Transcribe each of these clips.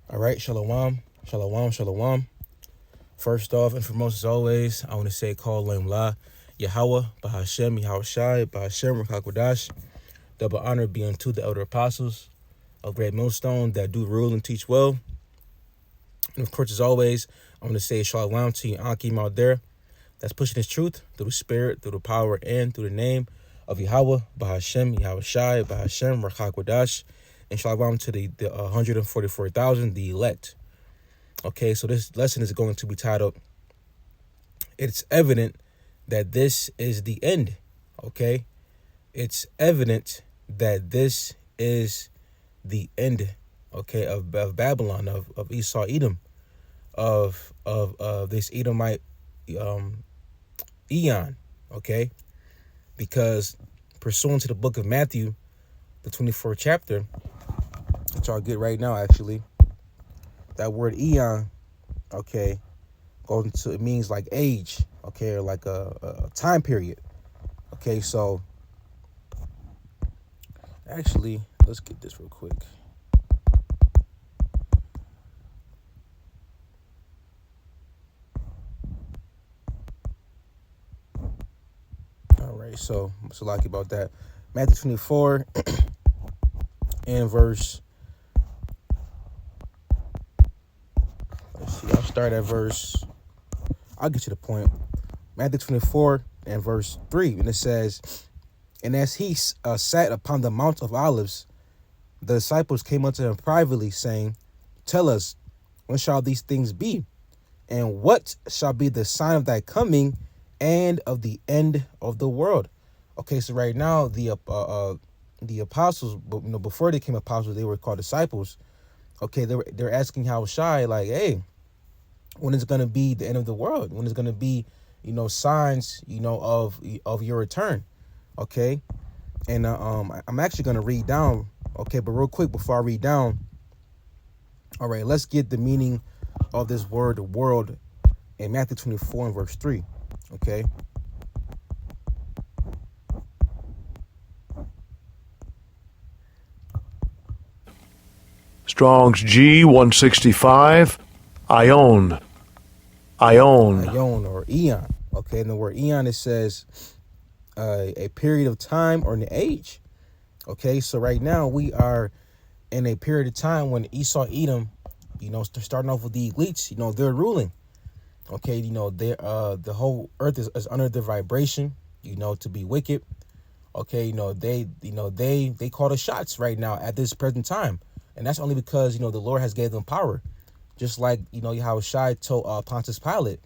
All right, shalom, shalom, shalom. First off and foremost, as always, I want to say call Lam La, Yahweh, Bahashem, Yahushai, Bahashem, Rakakwadash. Double honor be unto the elder apostles of Great Millstone that do rule and teach well. And of course, as always, I want to say shalom to Yankim out there that's pushing his truth through the spirit, through the power, and through the name of Yahweh, Bahashem, Yahushai, Bahashem, Rakakwadash. And shalom to the 144,000, the elect. Okay, so this lesson is going to be titled, It's Evident That This Is the End. Okay, it's evident that this is the end, okay, of Babylon, of Esau, Edom, of this Edomite Eon, okay, because pursuant to the book of Matthew, the 24th chapter, which I'll get right now, actually, that word Eon, okay, goes into, it means like age, okay, or like a time period. Okay, so actually, let's get this real quick. All right, so like about that. Matthew 24 and verse, let's see, I'll start at verse, I'll get you the point. Matthew 24 and verse 3, and it says, and as he sat upon the Mount of Olives, the disciples came unto him privately, saying, tell us, when shall these things be? And what shall be the sign of thy coming and of the end of the world? Okay, so right now, the apostles, before they became apostles, they were called disciples. Okay, they're asking Yahushai, like, hey, when is going to be the end of the world? When is going to be, signs, of your return? Okay, and I'm actually going to read down. Okay, but real quick before I read down, all right, let's get the meaning of this word world in Matthew 24 and verse 3. Okay. Strong's G 165. Ion. Ion or eon. Okay, in the word eon, it says a period of time or an age. Okay, so right now we are in a period of time when Esau, Edom, starting off with the elites, they're ruling. Okay, they the whole earth is under their vibration, to be wicked. Okay, they call the shots right now at this present time. And that's only because, the Lord has gave them power. Just like, how Shai told Pontius Pilate,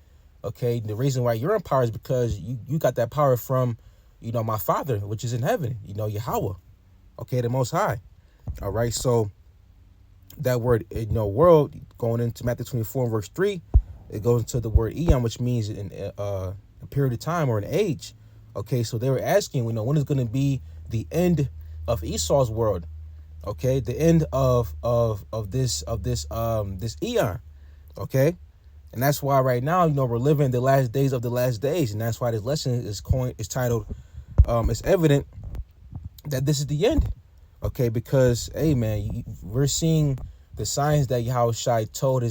okay, the reason why you're in power is because you got that power from, my Father, which is in heaven, Yahweh, okay, the Most High. All right, so that word, world, going into Matthew 24 verse 3, it goes into the word eon, which means a period of time or an age. Okay, so they were asking, when is going to be the end of Esau's world? Okay, the end of this eon. Okay, and that's why right now, we're living the last days of the last days, and that's why this lesson is titled, it's evident that this is the end. Okay, because hey man, we're seeing the signs that Yahushai told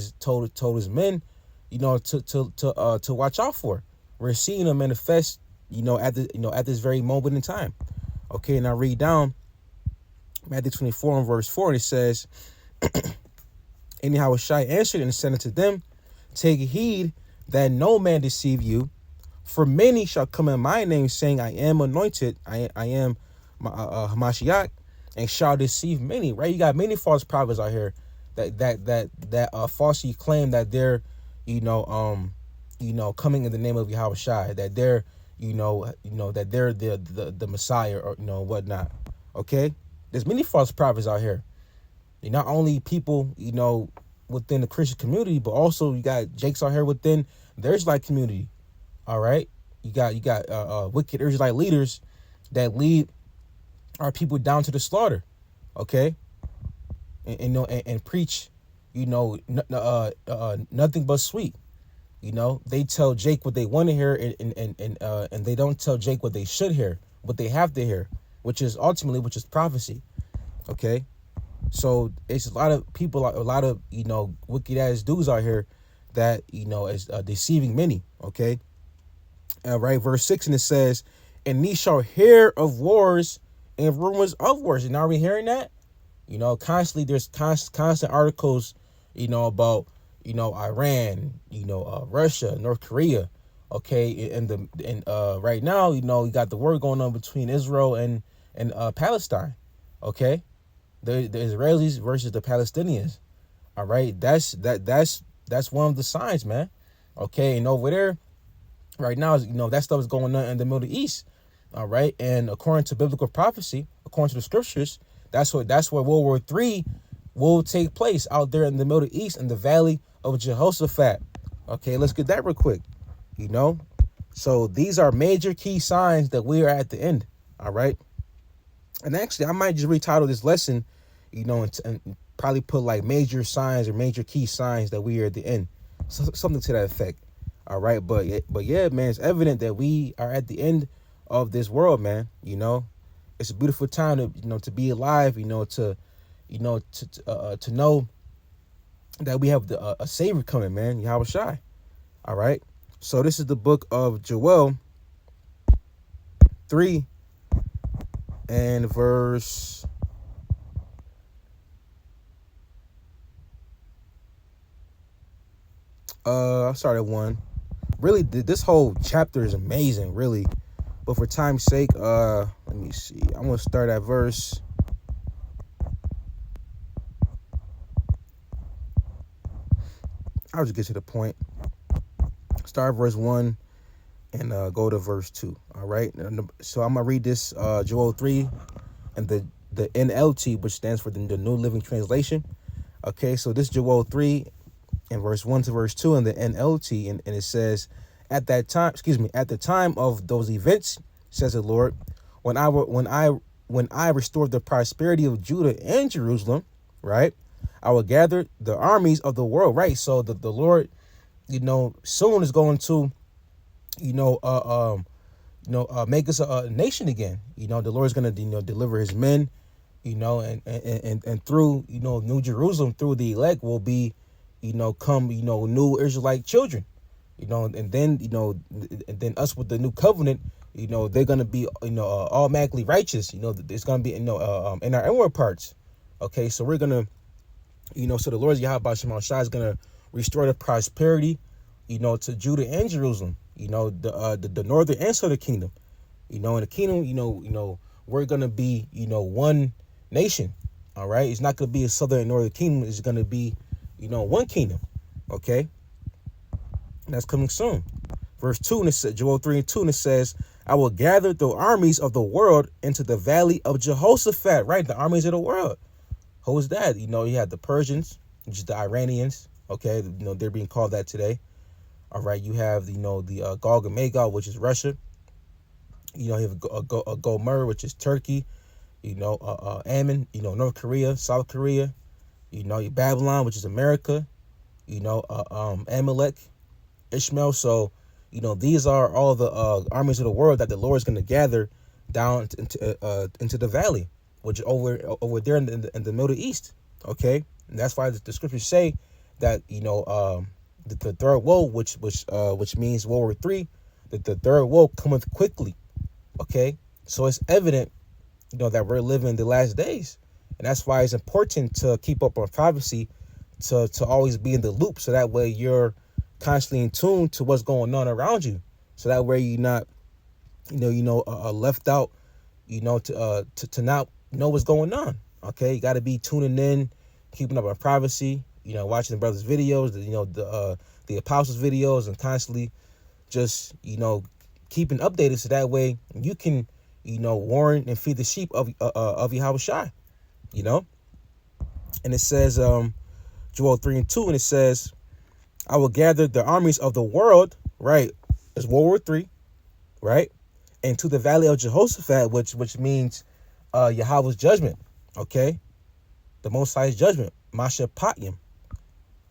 his men, to watch out for. We're seeing them manifest, at this very moment in time. Okay, and I read down Matthew 24 and verse 4, and it says, and Yahushai answered and said unto them, take heed that no man deceive you, for many shall come in my name, saying, I am anointed, I am Hamashiach, and shall deceive many. Right? You got many false prophets out here that falsely claim that they're, coming in the name of Yahushai, that they're, that they're the Messiah or whatnot. Okay, there's many false prophets out here. Not only people, within the Christian community, but also you got Jakes out here within the Israelite community. All right, you got wicked Israelite leaders that lead our people down to the slaughter. Okay, and preach, nothing but sweet. They tell Jake what they want to hear, and they don't tell Jake what they should hear, what they have to hear, which is prophecy. Okay, So it's a lot of people, a lot of, wicked ass dudes out here that, is deceiving many. Okay. Right. Verse 6, and it says, and ye shall hear of wars and rumors of wars. And are we hearing that? Constantly there's constant articles, about, Iran, Russia, North Korea. Okay. And right now, you got the war going on between Israel and Palestine. Okay. The Israelis versus the Palestinians. All right. That's one of the signs, man. Okay. And over there right now, that stuff is going on in the Middle East. All right. And according to biblical prophecy, according to the scriptures, that's where World War III will take place, out there in the Middle East, in the Valley of Jehoshaphat. Okay, let's get that real quick. So these are major key signs that we are at the end. All right. And actually, I might just retitle this lesson, and probably put like major signs or major key signs that we are at the end. So, something to that effect. All right. But yeah, man, it's evident that we are at the end of this world, man. It's a beautiful time to, to be alive, to know that we have a savior coming, man. Yahweh Shai. All right. So this is the book of Joel 3 and verse I started 1. Really, this whole chapter is amazing, really. But for time's sake, let me see. I'm gonna start at verse. I'll just get to the point. Start verse 1 and go to verse 2. All right. So I'm gonna read this Joel 3 and the NLT, which stands for the New Living Translation. Okay. So this Joel 3 and verse 1 to verse 2 in the NLT, and it says, at the time of those events, says the Lord, when I restore the prosperity of Judah and Jerusalem, right, I will gather the armies of the world, right? So the Lord, soon is going to, make us a nation again. The Lord is going to, deliver his men, and through, New Jerusalem, through the elect will be, come, new Israelite children. And then us with the new covenant, they're gonna be, automatically righteous. It's gonna be, in our inward parts. Okay, so we're gonna, so the Lord Yahweh Shema Shai is gonna restore the prosperity, to Judah and Jerusalem. The northern and southern kingdom. In the kingdom, we're gonna be, one nation. All right, it's not gonna be a southern and northern kingdom. It's gonna be, one kingdom. Okay. That's coming soon. Verse 2, and it says, Joel 3 and 2, and it says, I will gather the armies of the world into the valley of Jehoshaphat, right? The armies of the world. Who is that? You have the Persians, which is the Iranians. Okay, they're being called that today. All right, you have, the Gog and Magog, which is Russia. You have Gomer, which is Turkey. Ammon, North Korea, South Korea. Babylon, which is America. Amalek, Ishmael. So, these are all the armies of the world that the Lord is going to gather down into the valley, which is over there in the Middle East. Okay, and that's why the scriptures say that the third woe, which means World War III, that the third woe cometh quickly. Okay, so it's evident, that we're living the last days, and that's why it's important to keep up on prophecy, to always be in the loop, so that way you're constantly in tune to what's going on around you, so that way you're not, left out, to not know what's going on. Okay, you got to be tuning in, keeping up on privacy, watching the brothers' videos, the apostles' videos, and constantly just, keeping updated, so that way you can, warn and feed the sheep of Yahweh Shai, And it says, Joel 3 and 2, and it says, I will gather the armies of the world, right? It's World War III, right? And to the valley of Jehoshaphat, which means Yahweh's judgment, okay? The Most High's judgment, Masha Patyam.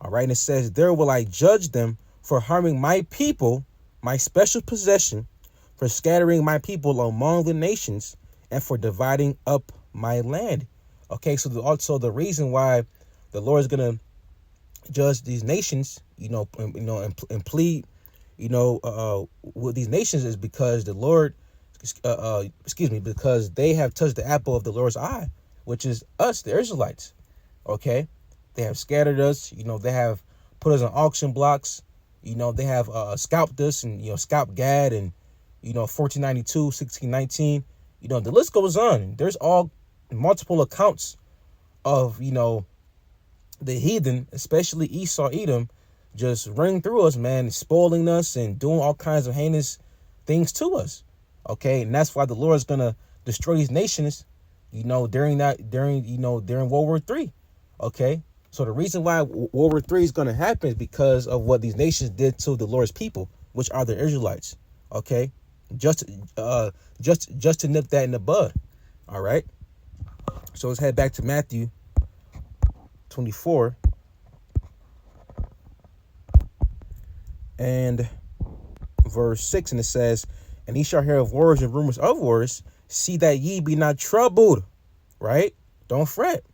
All right, and it says, there will I judge them for harming my people, my special possession, for scattering my people among the nations, and for dividing up my land Okay, so also the reason why the Lord is gonna judge these nations, and plead, with these nations is because the Lord, because they have touched the apple of the Lord's eye, which is us, the Israelites. Okay, they have scattered us. They have put us on auction blocks. They have scalped us and scalped Gad and 1492, 1619. The list goes on. There's all multiple accounts of the heathen, especially Esau, Edom, just running through us, man, spoiling us and doing all kinds of heinous things to us. Okay, and that's why the Lord is gonna destroy these nations, during World War III. Okay, so the reason why World War III is gonna happen is because of what these nations did to the Lord's people, which are the Israelites. Okay, just to nip that in the bud. All right, so let's head back to Matthew 24 and verse 6, and it says, "And ye shall hear of wars and rumors of wars. See that ye be not troubled." Right? Don't fret.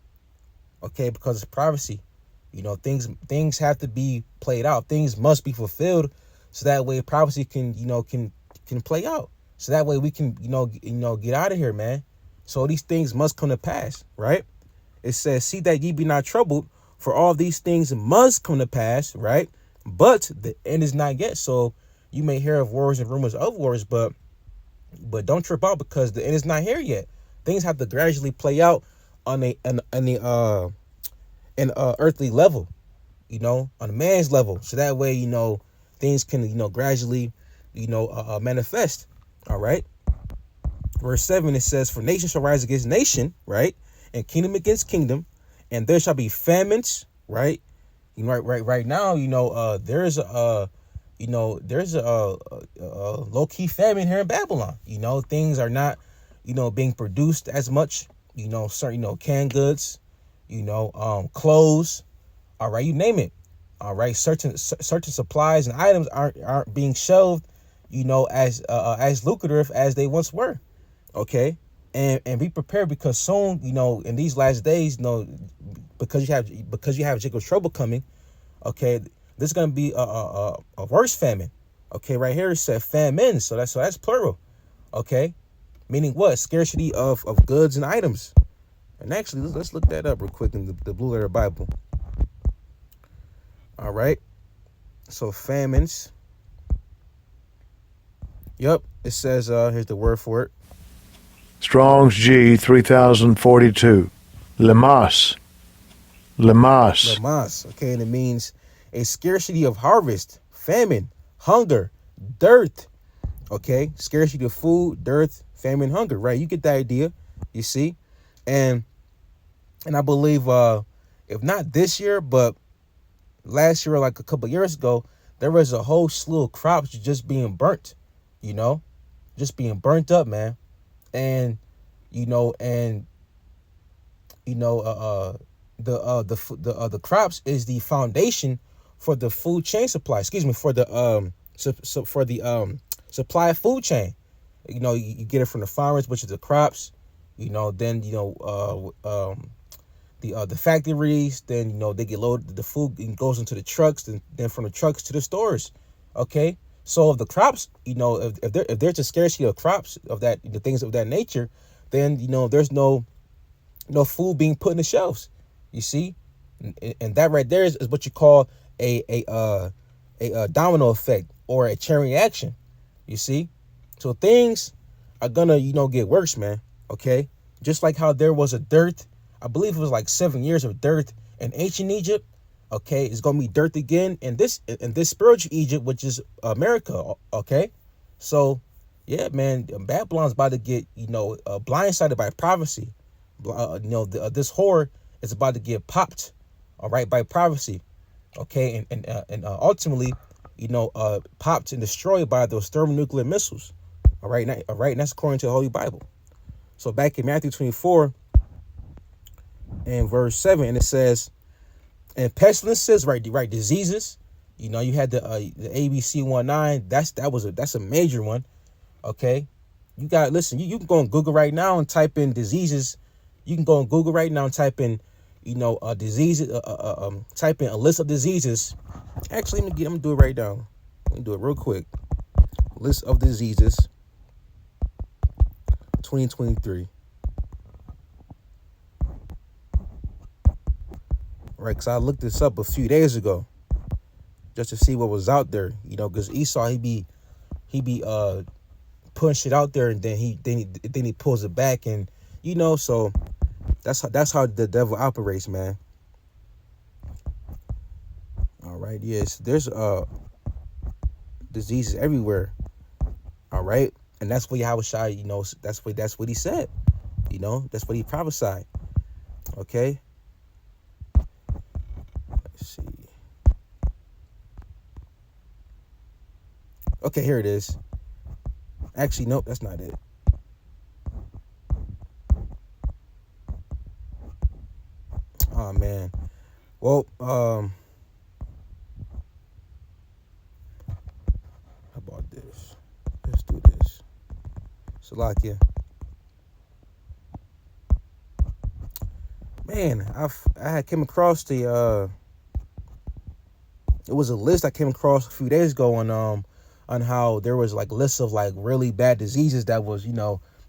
Okay, because it's prophecy. Things have to be played out. Things must be fulfilled, so that way prophecy can play out. So that way we can get out of here, man. So these things must come to pass, right? It says, "See that ye be not troubled, for all these things must come to pass," right? But the end is not yet. So you may hear of wars and rumors of wars, but don't trip out, because the end is not here yet. Things have to gradually play out on an earthly level, on a man's level. So that way, things can gradually manifest. All right. Verse 7, it says, "For nation shall rise against nation," right? "And kingdom against kingdom, and there shall be famines," right? Right now, there's a low key famine here in Babylon. Things are not, being produced as much. Certain, canned goods, clothes. All right, you name it. All right, certain supplies and items aren't being shelved, as lucrative as they once were. Okay, and be prepared, because soon, in these last days, because you have Jacob's trouble coming. Okay, there's gonna be a worse famine. Okay, right here it said famine, so that's plural. Okay, meaning what? Scarcity of goods and items. And actually, let's look that up real quick in the Blue Letter Bible. All right, so famines. Yep, it says here's the word for it. Strong's G 3042. Lemas. Lemas. Okay, and it means a scarcity of harvest, famine, hunger, dearth. Okay, scarcity of food, dearth, famine, hunger. Right, you get the idea. You see, and I believe if not this year, but last year, like a couple years ago, there was a whole slew of crops just being burnt. Just being burnt up, man. And the crops is the foundation for the food chain supply. For the supply of food chain. You get it from the farmers, which is the crops. Then the factories. Then they get loaded. The food goes into the trucks. Then from the trucks to the stores. Okay. So if the crops, if there's a scarcity of crops of that, the things of that nature, then there's no food being put in the shelves. You see, and that right there is what you call a domino effect, or a chain reaction. You see, so things are gonna get worse, man. Okay, just like how there was a dearth, I believe it was like 7 years of dearth in ancient Egypt. Okay, it's gonna be dearth again in this spiritual Egypt, which is America. Okay, so yeah, man, Babylon's about to get blindsided by prophecy. This whore is about to get popped. All right, by prophecy. Okay, and ultimately, popped and destroyed by those thermonuclear missiles. All right, and that's according to the Holy Bible. So back in Matthew 24 and verse 7, and it says, "And pestilences," right, diseases. You had the ABC 19. That's a major one. Okay, you can go on Google right now and type in diseases, You can go on Google right now and type in, diseases. Type in a list of diseases. Actually, I'm gonna do it right now. Let me do it real quick. List of diseases, 2023. Right, because I looked this up a few days ago, just to see what was out there. Because Esau he be putting shit out there, and then he pulls it back, and so that's how the devil operates, man. All right, yes, there's diseases everywhere. All right, and that's what Yahushua, that's what he said. That's what he prophesied. Okay. Let's see. Okay, here it is. Actually, nope, that's not it. Oh man. Well, how about this? Let's do this. Salakia. Man, I had came across it was a list I came across a few days ago on how there was like lists of like really bad diseases that was,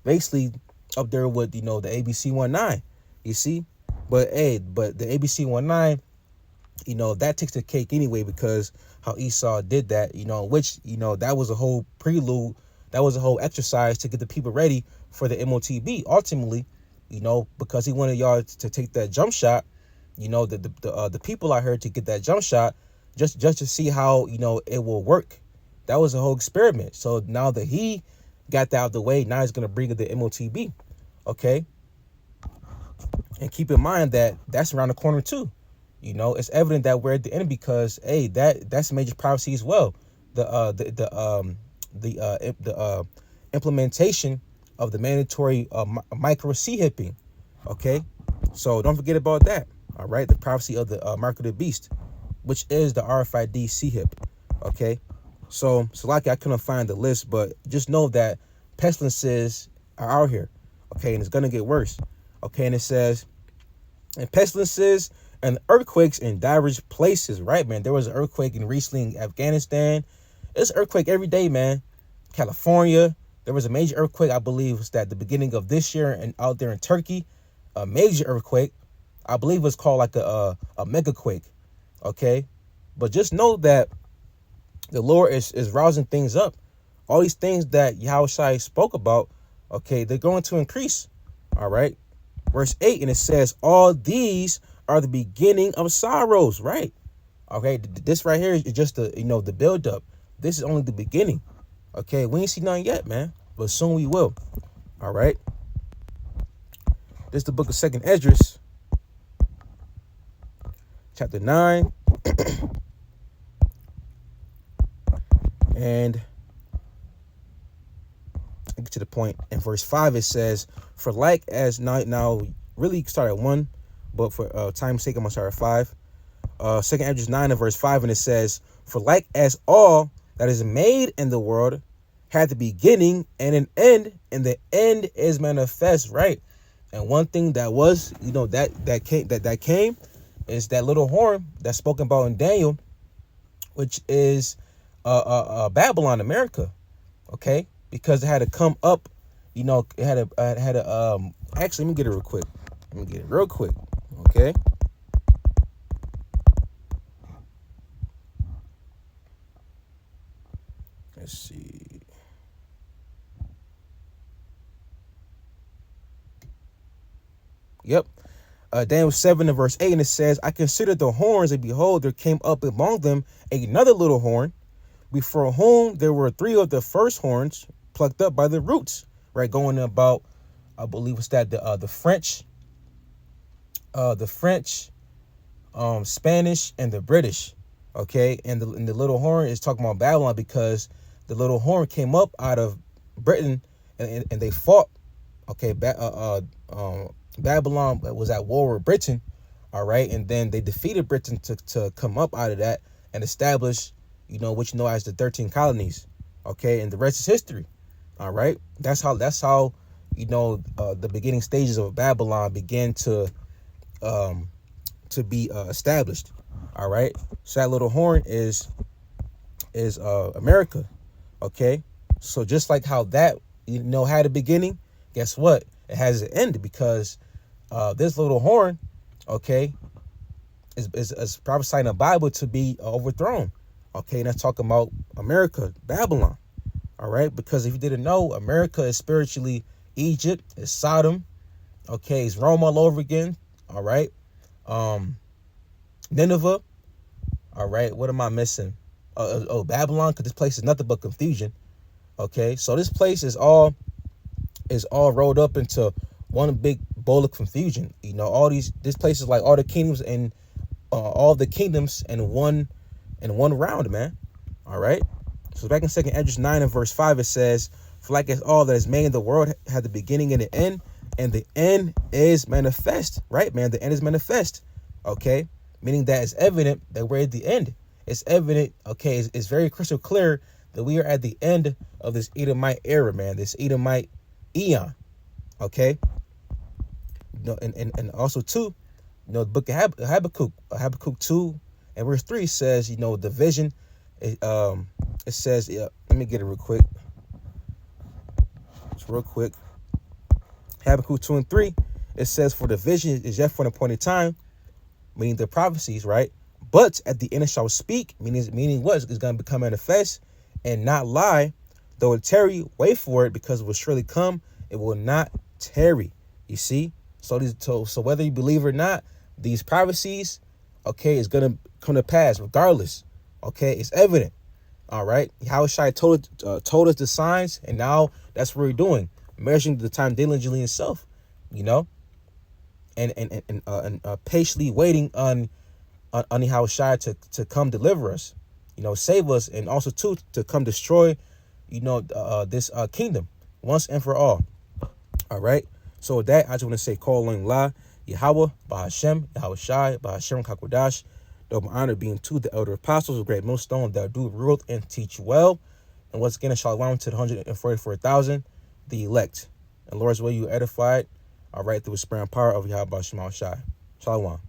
basically up there with, the ABC 19. You see? But the ABC 19, that takes the cake anyway, because how Esau did that, which, that was a whole prelude, that was a whole exercise to get the people ready for the MOTB ultimately, because he wanted y'all to take that jump shot, the people out here to get that jump shot just to see how, it will work. That was a whole experiment. So now that he got that out of the way, now he's going to bring the MOTB. Okay. And keep in mind that that's around the corner too. It's evident that we're at the end, because that's major prophecy as well. The implementation of the mandatory micro C-hipping. Okay, so don't forget about that. All right, the prophecy of the mark of the beast, which is the RFID C-hip. Okay, so like I couldn't find the list, but just know that pestilences are out here. Okay, and it's gonna get worse. Okay, and it says, and pestilences and earthquakes in diverse places, right, man? There was an earthquake recently in Afghanistan. It's an earthquake every day, man. California, there was a major earthquake, I believe, was at the beginning of this year, and out there in Turkey, a major earthquake. I believe it's called like a mega quake. Okay, but just know that the Lord is rousing things up. All these things that Yahushua spoke about, okay, they're going to increase. All right. Verse 8, and it says, all these are the beginning of sorrows, right? Okay, this right here is just the build up. This is only the beginning. Okay, we ain't seen nothing yet, man, but soon we will. All right. This is the book of 2nd Esdras, chapter 9. And I get to the point. In verse 5, it says, for like as now really start at 1, but for time's sake, I'm going to start at 5. 2nd Esdras 9 and verse 5, and it says, for like as all that is made in the world had the beginning and an end, and the end is manifest, right? And one thing that was, that came is that little horn that's spoken about in Daniel, which is Babylon, America. Okay, because it had to come up, it had a actually, let me get it real quick. Okay. Let's see. Yep. Daniel 7 and verse 8, and it says, I considered the horns, and behold, there came up among them another little horn, before whom there were 3 of the first horns plucked up by the roots. Right, going about, I believe it's that the French, Spanish, and the British. Okay, and the little horn is talking about Babylon, because the little horn came up out of Britain, and they fought. Okay, Babylon was at war with Britain. All right, and then they defeated Britain to come up out of that and establish, what you know as the 13 colonies. Okay, and the rest is history. All right, that's how the beginning stages of Babylon began to be established. All right. So that little horn is America. Okay. So just like how that had a beginning, guess what? It has an end, because this little horn, okay, is prophesying in the Bible to be overthrown. Okay, and that's talking about America, Babylon. All right, because if you didn't know, America is spiritually Egypt, is Sodom. Okay, it's Rome all over again. All right, Nineveh. All right, what am I missing? Babylon, because this place is nothing but confusion. Okay, so this place is all rolled up into one big bowl of confusion. This place is like all the kingdoms and all the kingdoms in one round, man. All right. So back in 2 Esdras 9 and verse 5, it says, "For like as all that is made in the world had the beginning and the end, and the end is manifest." Right, man. The end is manifest. Okay, meaning that it's evident that we're at the end. It's evident. Okay, it's very crystal clear that we are at the end of this Edomite era, man. This Edomite eon. Okay. And also too, the book of Habakkuk 2 and verse 3 says, the vision. It says, let me get it real quick. Just real quick. Habakkuk 2 and 3. It says, "For the vision is yet for an appointed time," meaning the prophecies, right? "But at the end it shall speak," meaning what? It's going to become manifest and not lie. "Though it tarry, wait for it, because it will surely come. It will not tarry." You see? So whether you believe it or not, these prophecies, okay, is going to come to pass regardless. Okay, it's evident. All right. Yahushua told us the signs, and now that's what we're doing, measuring the time diligently himself, and patiently waiting on Yahushua to come deliver us, save us, and also to come destroy, this kingdom once and for all. All right. So with that, I just want to say, call on La, Yahweh, Bahashem, Yahushua, Bahashem, Kakodash. Double honor being to the elder apostles of great millstone that do rule and teach well. And once again, shalom to the 144,000, the elect. And Lord's will you edified, all right, through the spirit and power of Yahweh Shema Shai. Shalom.